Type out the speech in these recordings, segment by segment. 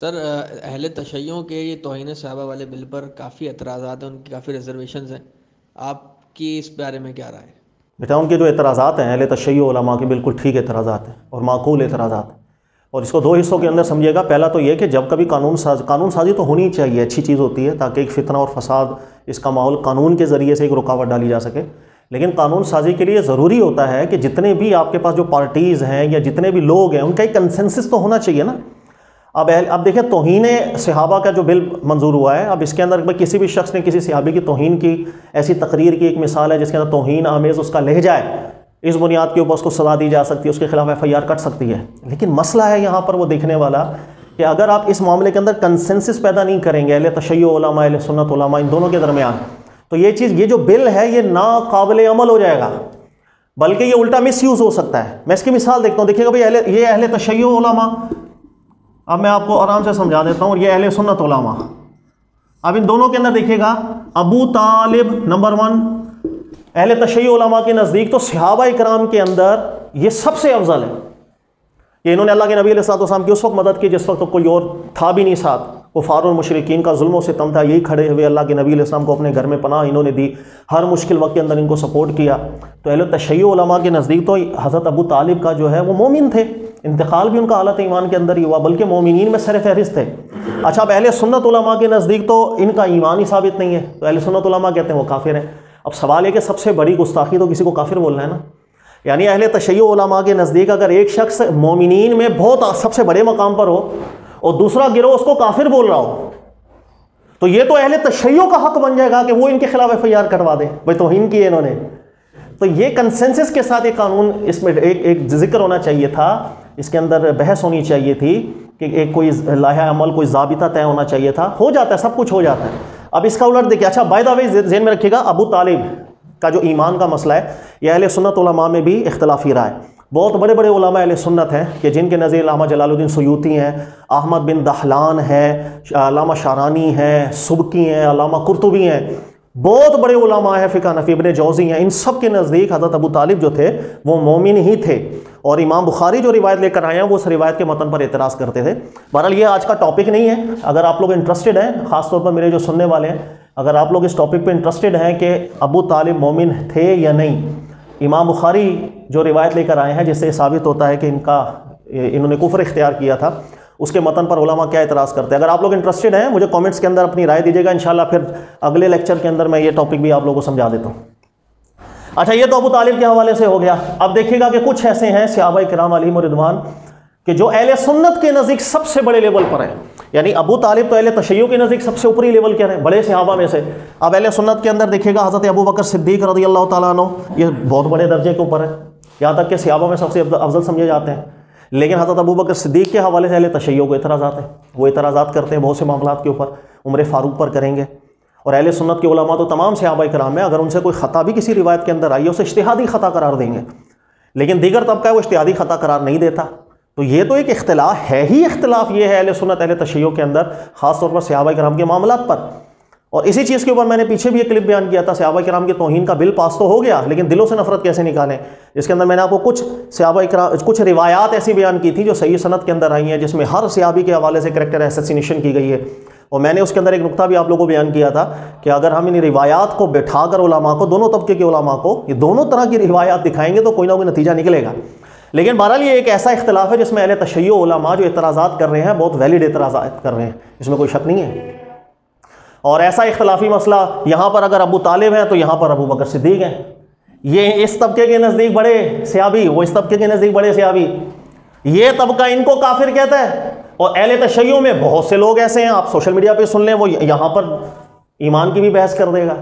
Sir अहले तशय्युओं के ये तौहीन सहाबा वाले बिल पर काफ़ी एतराज़ात हैं, उनकी काफ़ी रिजर्वेशंस हैं। आपकी इस बारे में क्या राय है? बेटा उनके जो एतराज़ात हैं अहले तशय्युओ उलमा के बिल्कुल ठीक एतराज़ात हैं और माकूल एतराज़ात हैं। और इसको दो हिस्सों के अंदर समझिएगा। पहला तो ये कि जब कभी कानून साजी तो होनी चाहिए, अच्छी चीज़ होती है ताकि एक फितना और फसाद इसका माहौल कानून के ज़रिए से एक रुकावट डाली जा सके। लेकिन कानून साजी के लिए ज़रूरी होता है कि जितने भी आपके पास जो पार्टीज़ हैं या जितने भी लोग हैं उनका एक कंसेंसस तो होना चाहिए ना। अब देखिए, तौहीन सहाबा का जो बिल मंजूर हुआ है, अब इसके अंदर किसी भी शख्स ने किसी सहाबी की तौहीन की, ऐसी तकरीर की एक मिसाल है जिसके अंदर तौहीन आमेज़ उसका लहजा है, इस बुनियाद के ऊपर उसको सज़ा दी जा सकती है, उसके खिलाफ FIR कट सकती है। लेकिन मसला है यहाँ पर वो देखने वाला कि अगर आप इस मामले के अंदर कंसेंसस पैदा नहीं करेंगे अहले तशय्युओ उलमा अहले सुन्नत उलमा इन दोनों के दरमियान, तो ये जो बिल है ये नाकाबिल अमल हो जाएगा, बल्कि ये उल्टा मिस यूज़ हो सकता है। मैं इसकी मिसाल देखता हूँ। देखिएगा भाई, ये अहले तशय्युओ उलमा, अब मैं आपको आराम से समझा देता हूँ, ये अहले सुन्नत उलमा। अब इन दोनों के अंदर देखिएगा, अबू तालिब नंबर 1 अहले तशय्युओ उलमा के नज़दीक तो सहाबा इकराम के अंदर ये सबसे अफजल है। ये इन्होंने अल्लाह के नबी अलैहि सल्लम की उस वक्त मदद की जिस वक्त तो कोई और था भी नहीं साथ, कुफार और मुशरिकीन का जुल्म से सितम था, यही खड़े हुए अल्लाह के नबी अलैहि सल्लम को अपने घर में पनाह इन्होंने दी, हर मुश्किल वक्त के अंदर इनको सपोर्ट किया। तो अहले तशय्युओ उलमा के नज़दीक तो हज़रत अबू तालिब का जो है वो मोमिन थे, इंतकाल भी उनका हालत ईमान के अंदर ही हुआ, बल्कि मोमिनीन में सर फहरिस्त थे। अच्छा, अब अहले सुन्नत उलमा के नज़दीक तो इनका ईमान ही साबित नहीं है, तो अहले सुन्नत उलमा कहते हैं वो काफिर हैं। अब सवाल है कि सबसे बड़ी गुस्ताखी तो किसी को काफिर बोलना है ना। यानी अहले तशय्युओ उलमा के नज़दीक अगर एक शख्स मोमिनीन में बहुत सबसे बड़े मकाम पर हो और दूसरा गिरोह उसको काफिर बोल रहा हो, तो ये तो अहले तशय्युओ का हक बन जाएगा कि वो इनके खिलाफ FIR करवा दे, भाई तौहीन की है इन्होंने। तो ये कंसेंसस के साथ एक कानून, इसमें एक जिक्र होना चाहिए था, इसके अंदर बहस होनी चाहिए थी कि एक कोई लाहा अमल, कोई ज़ाबिता तय होना चाहिए था। हो जाता है, सब कुछ हो जाता है। अब इसका उलट देखिए। अच्छा, बाय द वे ज़हन में रखिएगा, अबू तालिब का जो ईमान का मसला है, यह अहले सुन्नत उलमा में भी इख्तलाफी राय है। बहुत बड़े बड़े उलमा अहले सुन्नत हैं कि जिनके नज़ीर अल्लामा जलालुद्दीन सुयूती हैं, अहमद बिन दहलान हैं, अल्लामा शारानी हैं, सुबकी हैं, अल्लामा कुर्तुबी हैं, बहुत बड़े उलमा हैं, फ़िक़ह हनफ़ी, इब्न जौज़ी हैं। इन सब के नज़दीक हज़रत अबू तालिब जो थे वो मोमिन ही थे, और इमाम बुखारी जो रिवायत लेकर आए हैं वो उस रिवायत के मतन पर एतराज़ करते थे। बहरहाल ये आज का टॉपिक नहीं है। अगर आप लोग इंटरेस्टेड हैं, ख़ासतौर पर मेरे जो सुनने वाले हैं, अगर आप लोग इस टॉपिक पर इंटरेस्टेड हैं कि अबू तालिब मोमिन थे या नहीं, इमाम बुखारी जो रिवायत लेकर आए हैं जिससे साबित होता है कि इन्होंने कुफ्र इख्तियार किया था, उसके मतन पर उलमा क्या एतराज़ करते हैं। अगर आप लोग इंटरेस्टेड हैं, मुझे कमेंट्स के अंदर अपनी राय दीजिएगा, इंशाल्लाह फिर अगले लेक्चर के अंदर मैं ये टॉपिक भी आप लोगों को समझा देता हूँ। अच्छा, ये तो अबू तालिब के हवाले से हो गया। अब देखिएगा कि कुछ ऐसे हैं सहाबा किराम अलैहिम रिदवान कि जो अहले सुन्नत के नज़दीक सबसे बड़े लेवल पर हैं। यानी अबू तालिब तो अहले तशय्युओ के नज़दीक सबसे ऊपरी लेवल के हैं, बड़े सहाबा में से। अब अहले सुन्नत के अंदर देखिएगा, हज़रत अबू बकर सिद्दीक़ रज़ियल्लाहु ताला अन्हु, ये बहुत बड़े दर्जे के ऊपर है, यहाँ तक कि सहाबा में सबसे अफजल समझे जाते हैं। लेकिन हज़रत अबू बकर सिद्दीक़ के हवाले से अहले तशय्युओ को एतराज़ात हैं, वो एतराज़ात करते हैं बहुत से मामलात के ऊपर, उम्र फ़ारूक पर करेंगे। और अहले सुन्नत के उलमा तो तमाम सहाबा किराम में अगर उनसे कोई ख़ता भी किसी रिवायत के अंदर आई है उसे इज्तिहादी ख़ता करार देंगे, लेकिन दीगर तबका वो इज्तिहादी ख़ता करार नहीं देता। तो ये तो एक इख्तिलाफ है ही इख्तिलाफ, ये है अहले सुन्नत अहले तशय्युओ के अंदर, ख़ासतौर पर सहाबा किराम के मामलात पर। और इसी चीज़ के ऊपर मैंने पीछे भी एक क्लिप बयान किया था, सहाबा किराम के तौहीन का बिल पास तो हो गया, लेकिन दिलों से नफरत कैसे निकालें। इसके अंदर मैंने आपको कुछ सहाबा किराम, कुछ रिवायात ऐसी बयान की थी जो सही सनद के अंदर आई हैं, जिसमें हर सहाबी के हवाले से कैरेक्टर असैसिनेशन की गई है। और मैंने उसके अंदर एक नुक्ता भी आप लोगों को बयान किया था कि अगर हम इन रिवायात को बैठाकर उलमा को, दोनों तबके के उलमा को, ये दोनों तरह की रिवायात दिखाएंगे तो कोई ना कोई नतीजा निकलेगा। लेकिन बहरहाल ये एक ऐसा इख्तिलाफ है जिसमें अहले तशय्युओ उलमा जो एतराज़ात कर रहे हैं, बहुत वैलिड एतराज़ात कर रहे हैं, इसमें कोई शक नहीं है। और ऐसा इख्तिलाफी मसला यहाँ पर अगर अबू तालिब है तो यहाँ पर अबू बकर सिद्दीक़ हैं। ये इस तबके के नज़दीक बड़े सहाबी, वो इस तबके के नज़दीक बड़े सहाबी, ये तबका इनको काफिर कहता है। और अहले तशय्युओ में बहुत से लोग ऐसे हैं, आप सोशल मीडिया पे सुन लें, वो यहाँ पर ईमान की भी बहस कर देगा।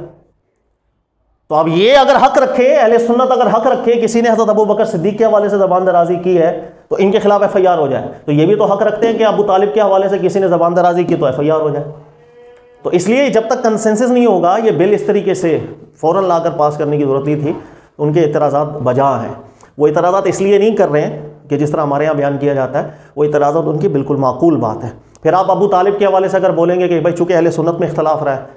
तो अब ये अगर हक रखे, अहले सुन्नत अगर हक रखे किसी ने हज़रत अबू बकर सिद्दीक़ के हवाले से ज़बान दराजी की है तो इनके खिलाफ FIR हो जाए, तो ये भी तो हक रखते हैं कि अबू तालिब के हवाले से किसी ने ज़बान दराजी की तो FIR हो जाए। तो इसलिए जब तक कंसेंसस नहीं होगा, ये बिल इस तरीके से फ़ौरन लाकर पास करने की ज़रूरत नहीं थी। उनके एतराज़ात बजा हैं, वो एतराज़ात इसलिए नहीं कर रहे हैं कि जिस तरह हमारे यहाँ बयान किया जाता है, वो एतराज़ात उनकी बिल्कुल माकूल बात है। फिर आप अबू तालिब के हवाले से अगर बोलेंगे कि भाई चूँकि अहले सुन्नत में इख्तलाफ रहा है,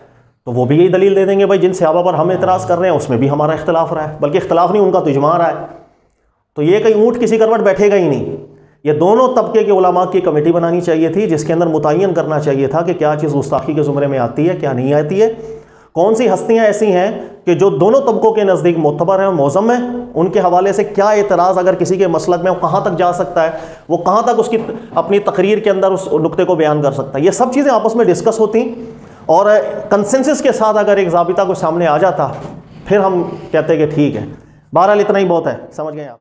तो वो भी यही दलील दे देंगे भाई जिन सहाबा पर हम एतराज़ कर रहे हैं उसमें भी हमारा इख्तलाफ रहा है, बल्कि इख्तलाफ नहीं, उनका तो इजमा रहा है। तो ये कहीं ऊँट किसी करवट बैठेगा ही नहीं। ये दोनों तबके के उलमा की कमेटी बनानी चाहिए थी, जिसके अंदर मुतय्यन करना चाहिए था कि क्या चीज़ गुस्ताखी के ज़ुमरे में आती है, क्या नहीं आती है, कौन सी हस्तियां ऐसी हैं कि जो दोनों तबकों के नज़दीक मोतबर हैं, मौज़म है, उनके हवाले से क्या एतराज़ अगर किसी के मसलक में वो कहाँ तक जा सकता है, वो कहाँ तक उसकी अपनी तकरीर के अंदर उस नुक्ते को बयान कर सकता है। ये सब चीज़ें आपस में डिस्कस होती और कंसेंसस के साथ अगर एक ज़ाबिता को सामने आ जाता, फिर हम कहते कि ठीक है। बहरहाल इतना ही बहुत है, समझ गए आप।